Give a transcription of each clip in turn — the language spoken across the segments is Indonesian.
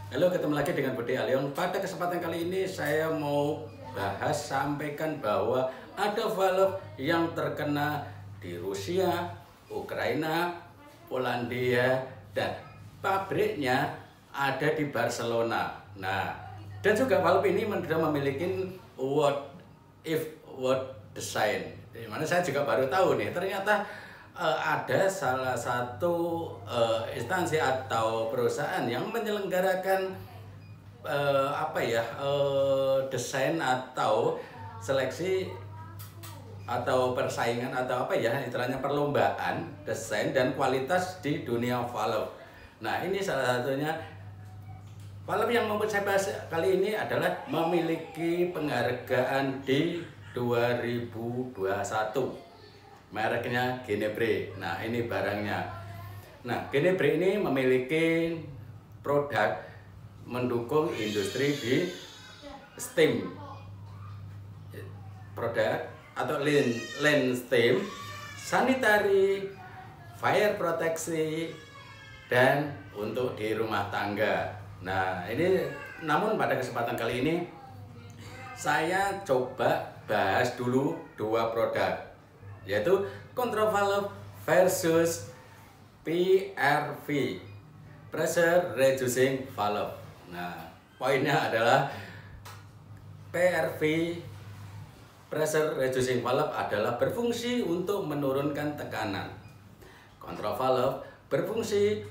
Halo, ketemu lagi dengan Budi Alion. Pada kesempatan kali ini saya mau sampaikan bahwa ada valve yang terkena di Rusia, Ukraina, Polandia, dan pabriknya ada di Barcelona. Nah, dan juga valve ini sudah memiliki what design. Di mana saya juga baru tahu nih, ternyata ada salah satu instansi atau perusahaan yang menyelenggarakan desain atau seleksi atau persaingan atau istilahnya perlombaan desain dan kualitas di dunia valve. Nah, ini salah satunya valve yang membuat saya bahas kali ini adalah memiliki penghargaan di 2021. Mereknya Genebre. Nah, ini barangnya. Nah, Genebre ini memiliki produk mendukung industri di steam produk atau land steam, sanitary, fire proteksi, dan untuk di rumah tangga. Nah, ini namun pada kesempatan kali ini saya coba bahas dulu dua produk, yaitu control valve versus PRV, pressure reducing valve. Nah, poinnya adalah PRV, pressure reducing valve, adalah berfungsi untuk menurunkan tekanan. Control valve berfungsi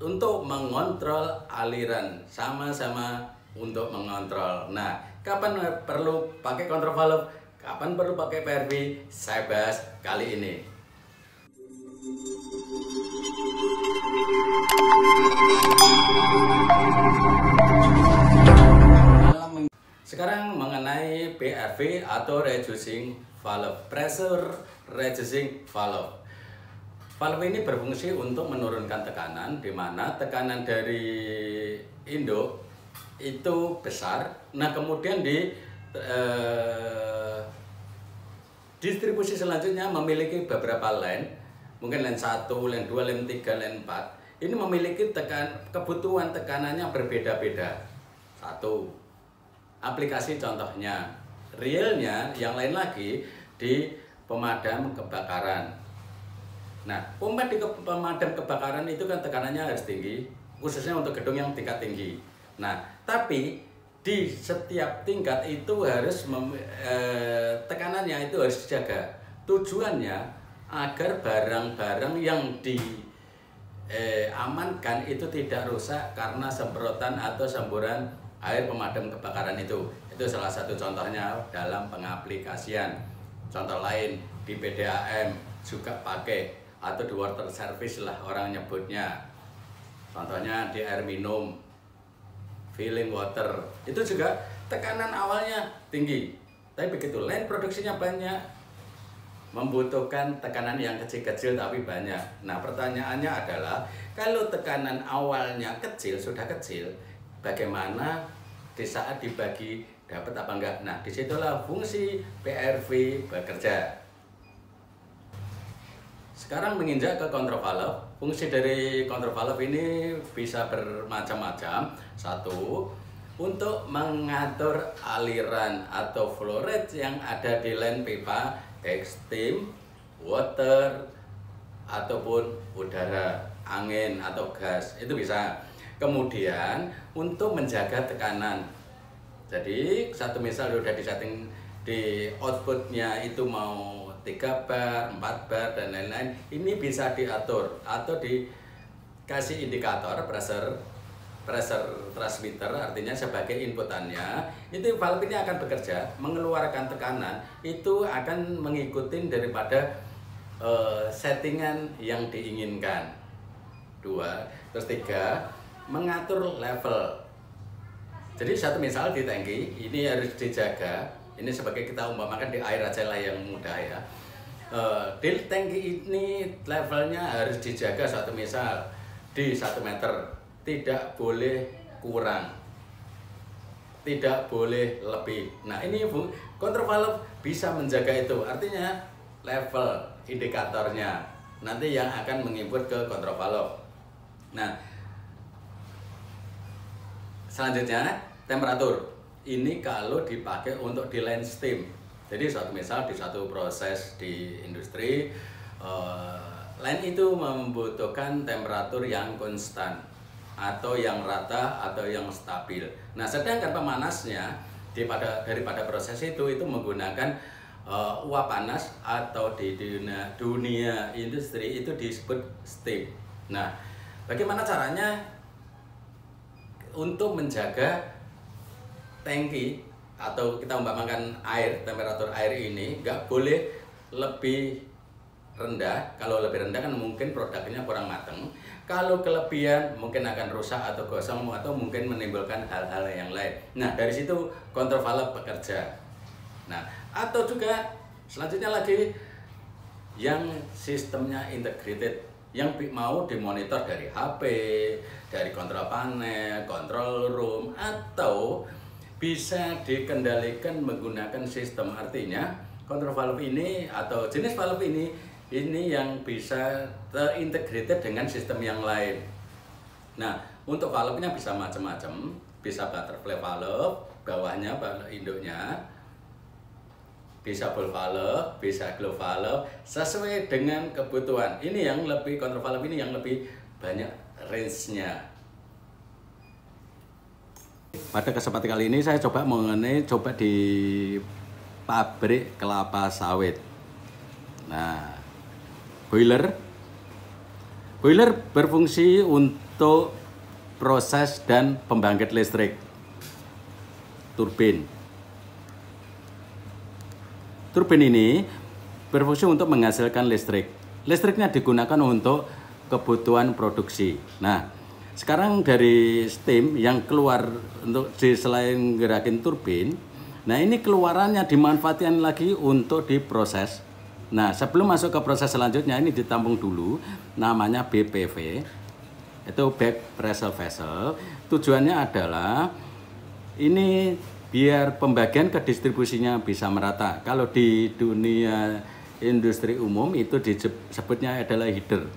untuk mengontrol aliran, sama-sama untuk mengontrol. Nah, kapan perlu pakai control valve? Kapan perlu pakai PRV? Saya bahas kali ini. Sekarang mengenai PRV atau reducing valve, pressure reducing valve. Valve ini berfungsi untuk menurunkan tekanan, di mana tekanan dari induk itu besar. Nah, kemudian di distribusi selanjutnya memiliki beberapa line, mungkin line 1, line 2, line 3, line 4. Ini memiliki kebutuhan tekanannya berbeda-beda. Satu, aplikasi contohnya, realnya yang lain lagi di pemadam kebakaran. Nah, pompa di pemadam kebakaran itu kan tekanannya harus tinggi, khususnya untuk gedung yang tingkat tinggi. Nah, tapi di setiap tingkat itu harus tekanannya itu harus dijaga. Tujuannya agar barang-barang yang diamankan itu tidak rusak karena semprotan atau semburan air pemadam kebakaran itu. Itu salah satu contohnya dalam pengaplikasian. Contoh lain di PDAM juga pakai, atau di water service lah orang nyebutnya. Contohnya di air minum, filling water, itu juga tekanan awalnya tinggi, tapi begitu line produksinya banyak, membutuhkan tekanan yang kecil-kecil tapi banyak. Nah, pertanyaannya adalah, kalau tekanan awalnya kecil, sudah kecil, bagaimana di saat dibagi dapat apa enggak? Nah, disitulah fungsi PRV bekerja. Sekarang menginjak ke control valve. Fungsi dari control valve ini bisa bermacam-macam. Satu, untuk mengatur aliran atau flow rate yang ada di line pipa, baik steam, water, ataupun udara, angin atau gas, itu bisa. Kemudian untuk menjaga tekanan. Jadi satu misal sudah disetting di outputnya itu mau 3 bar, 4 bar, dan lain-lain, ini bisa diatur atau dikasih indikator pressure transmitter, artinya sebagai inputannya. Itu valve ini akan bekerja mengeluarkan tekanan, itu akan mengikuti daripada settingan yang diinginkan. 2, terus 3, mengatur level. Jadi satu misal di tangki ini harus dijaga. Ini sebagai kita umpamakan di air aja lah yang mudah ya. Di tangki ini levelnya harus dijaga, satu misal di 1 meter, tidak boleh kurang, tidak boleh lebih. Nah, ini control valve bisa menjaga itu, artinya level indikatornya nanti yang akan menginput ke control valve. Nah, selanjutnya temperatur. Ini kalau dipakai untuk di line steam. Jadi misal di suatu proses di industri, line itu membutuhkan temperatur yang konstan atau yang rata atau yang stabil. Nah, sedangkan pemanasnya daripada proses itu menggunakan uap panas atau di dunia industri itu disebut steam. Nah, bagaimana caranya untuk menjaga tangki atau kita umpamakan air, temperatur air ini nggak boleh lebih rendah. Kalau lebih rendah kan mungkin produknya kurang matang. Kalau kelebihan mungkin akan rusak atau gosong atau mungkin menimbulkan hal-hal yang lain. Nah, dari situ kontrol valve bekerja. Nah, atau juga selanjutnya lagi yang sistemnya integrated, yang mau dimonitor dari HP, dari kontrol panel, kontrol room, atau bisa dikendalikan menggunakan sistem. Artinya kontrol valve ini atau jenis valve ini yang bisa terintegrated dengan sistem yang lain. Nah, untuk valve-nya bisa macam-macam, bisa butterfly valve, bawahnya induknya, bisa ball valve, bisa glove valve, sesuai dengan kebutuhan. Ini yang lebih kontrol valve ini yang lebih banyak range-nya. Pada kesempatan kali ini saya coba di pabrik kelapa sawit. Nah, boiler berfungsi untuk proses dan pembangkit listrik. Turbin ini berfungsi untuk menghasilkan listrik. Listriknya digunakan untuk kebutuhan produksi. Nah, sekarang dari steam yang keluar untuk selain gerakin turbin, nah ini keluarannya dimanfaatkan lagi untuk diproses. Nah, sebelum masuk ke proses selanjutnya ini ditampung dulu, namanya BPV, itu back pressure vessel. Tujuannya adalah ini biar pembagian ke distribusinya bisa merata. Kalau di dunia industri umum itu disebutnya adalah header.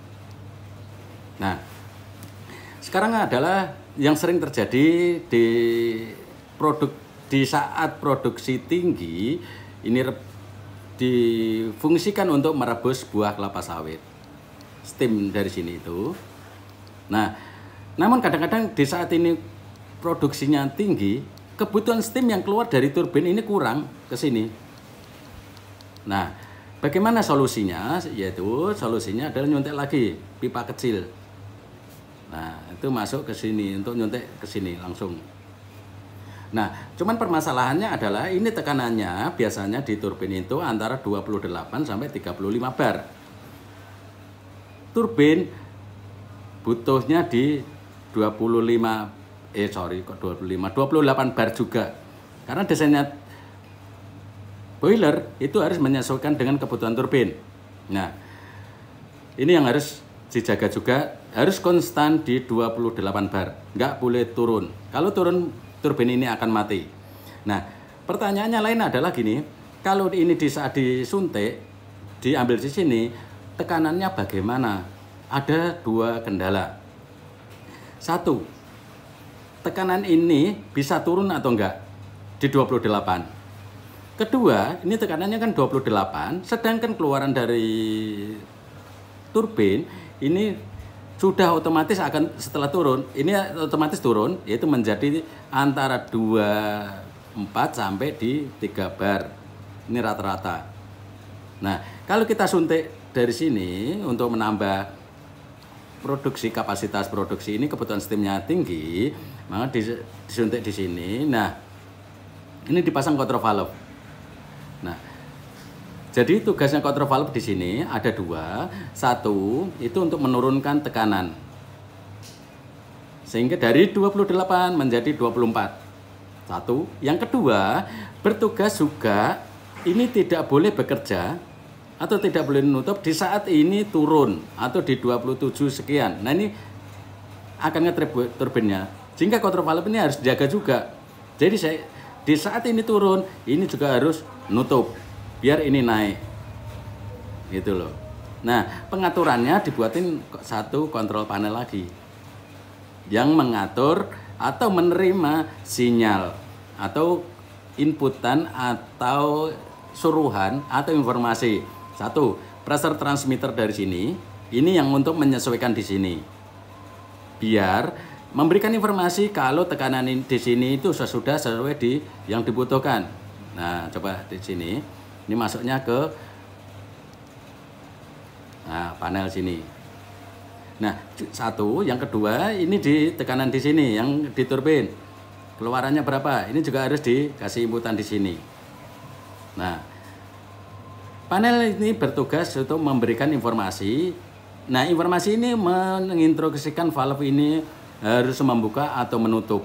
Nah, sekarang adalah yang sering terjadi di saat produksi tinggi ini difungsikan untuk merebus buah kelapa sawit. Steam dari sini itu. Nah, namun kadang-kadang di saat ini produksinya tinggi, kebutuhan steam yang keluar dari turbin ini kurang ke sini. Nah, bagaimana solusinya? Yaitu solusinya adalah nyuntik lagi pipa kecil. Nah, itu masuk ke sini untuk nyuntik ke sini langsung. Nah, cuman permasalahannya adalah ini tekanannya biasanya di turbin itu antara 28 sampai 35 bar. Turbin butuhnya di 28 bar juga. Karena desainnya boiler itu harus menyesuaikan dengan kebutuhan turbin. Nah, ini yang harus dijaga juga, harus konstan di 28 bar, nggak boleh turun. Kalau turun turbin ini akan mati. Nah, pertanyaannya lain adalah gini, kalau ini di saat disuntik, diambil di sini, tekanannya bagaimana? Ada dua kendala. Satu, tekanan ini bisa turun atau enggak di 28. Kedua, ini tekanannya kan 28, sedangkan keluaran dari turbin ini sudah otomatis akan setelah turun, ini otomatis turun, yaitu menjadi antara 24 sampai di 3 bar. Ini rata-rata. Nah, kalau kita suntik dari sini untuk menambah kapasitas produksi ini, kebutuhan steamnya tinggi, maka disuntik di sini. Nah, ini dipasang kontrol valve. Nah, jadi tugasnya kontrol valve di sini ada dua. Satu, itu untuk menurunkan tekanan. Sehingga dari 28 menjadi 24. Satu. Yang kedua, bertugas juga ini tidak boleh bekerja atau tidak boleh menutup di saat ini turun atau di 27 sekian. Nah, ini akan nge-trip turbinnya. Sehingga kontrol valve ini harus dijaga juga. Jadi di saat ini turun, ini juga harus nutup biar ini naik. Gitu loh. Nah, pengaturannya dibuatin satu kontrol panel lagi yang mengatur atau menerima sinyal atau inputan atau suruhan atau informasi. Satu, pressure transmitter dari sini, ini yang untuk menyesuaikan di sini. Biar memberikan informasi kalau tekanan di sini itu sudah sesuai di yang dibutuhkan. Nah, coba di sini. Ini masuknya ke panel sini. Nah, satu, yang kedua ini di tekanan di sini yang di turbin. Keluarannya berapa? Ini juga harus dikasih inputan di sini. Nah, panel ini bertugas untuk memberikan informasi. Nah, informasi ini menginstruksikan valve ini harus membuka atau menutup.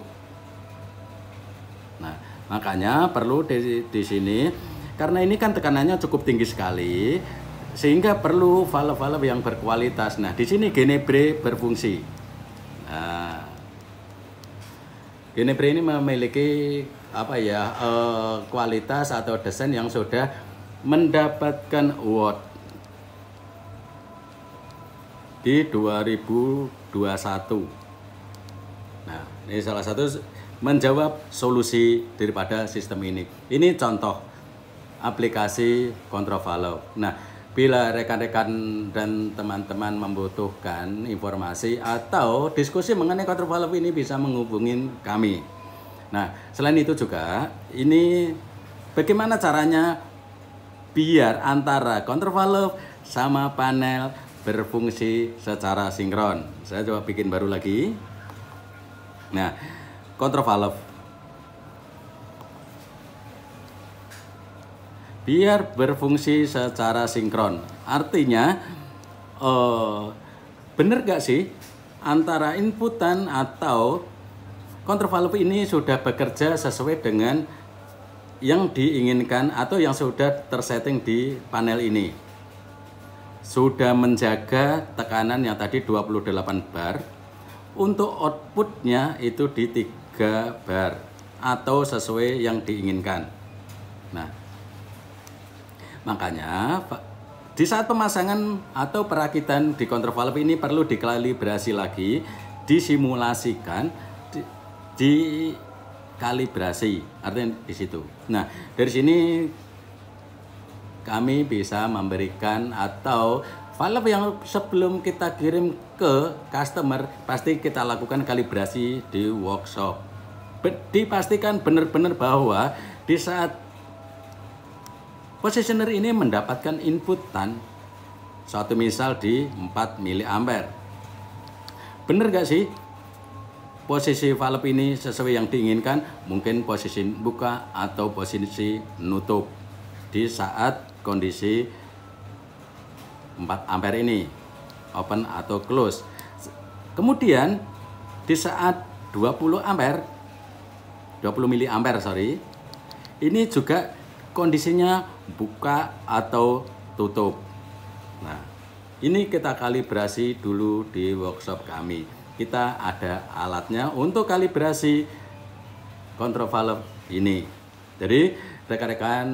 Nah, makanya perlu di sini karena ini kan tekanannya cukup tinggi sekali sehingga perlu valve-valve yang berkualitas. Nah, di sini Genebre berfungsi. Nah, Genebre ini memiliki kualitas atau desain yang sudah mendapatkan award di 2021. Nah, ini salah satu menjawab solusi daripada sistem ini. Ini contoh aplikasi kontrol valve. Nah, bila rekan-rekan dan teman-teman membutuhkan informasi atau diskusi mengenai kontrol valve ini bisa menghubungi kami. Nah, selain itu juga ini bagaimana caranya biar antara kontrol valve sama panel berfungsi secara sinkron. Saya coba bikin baru lagi. Nah, kontrol valve biar berfungsi secara sinkron. Artinya, benar gak sih antara inputan atau kontrol valve ini sudah bekerja sesuai dengan yang diinginkan atau yang sudah tersetting di panel ini. Sudah menjaga tekanan yang tadi 28 bar. Untuk outputnya itu di 3 bar atau sesuai yang diinginkan. Nah, makanya di saat pemasangan atau perakitan di kontrol valve ini perlu dikalibrasi lagi, disimulasikan, dikalibrasi, artinya di situ. Nah, dari sini kami bisa memberikan atau valve yang sebelum kita kirim ke customer pasti kita lakukan kalibrasi di workshop. Dipastikan benar-benar bahwa di saat positioner ini mendapatkan inputan suatu misal di 4 mA. Benar gak sih posisi valve ini sesuai yang diinginkan? Mungkin posisi buka atau posisi nutup di saat kondisi 4 ampere ini open atau close. Kemudian di saat 20 mA ini juga kondisinya buka atau tutup. Nah, ini kita kalibrasi dulu di workshop kami. Kita ada alatnya untuk kalibrasi kontrol valve ini. Jadi rekan-rekan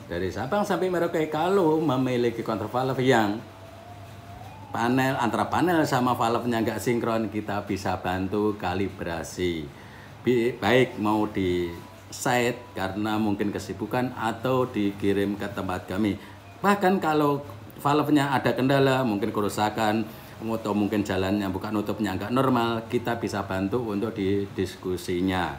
dari Sabang sampai Merauke kalau memiliki kontrol valve yang antara panel sama valve-nya nggak sinkron, kita bisa bantu kalibrasi. Baik mau di site karena mungkin kesibukan atau dikirim ke tempat kami. Bahkan kalau valve-nya ada kendala, mungkin kerusakan atau mungkin jalannya buka nutupnya nggak normal, kita bisa bantu untuk di diskusinya.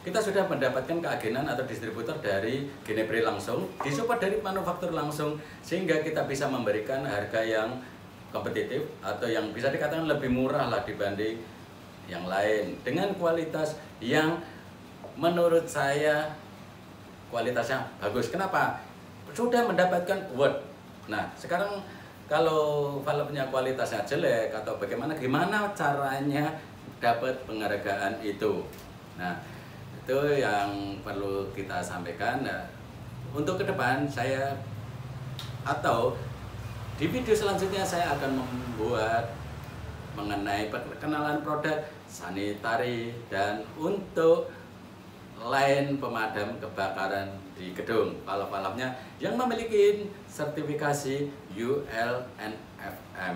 Kita sudah mendapatkan keagenan atau distributor dari Genebre langsung, disupport dari manufaktur langsung, sehingga kita bisa memberikan harga yang kompetitif atau yang bisa dikatakan lebih murah lah dibanding yang lain, dengan kualitas yang menurut saya kualitasnya bagus. Kenapa? Sudah mendapatkan award. Nah, sekarang kalau valve-nya kualitasnya jelek atau gimana caranya dapat penghargaan itu? Nah, itu yang perlu kita sampaikan. Nah, untuk ke depan saya atau di video selanjutnya saya akan membuat mengenai perkenalan produk sanitari dan untuk line pemadam kebakaran di di gedung valve-valve-nya yang memiliki sertifikasi UL/NFM.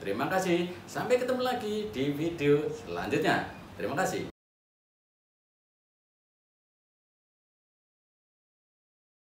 Terima kasih, sampai ketemu lagi di video selanjutnya. Terima kasih.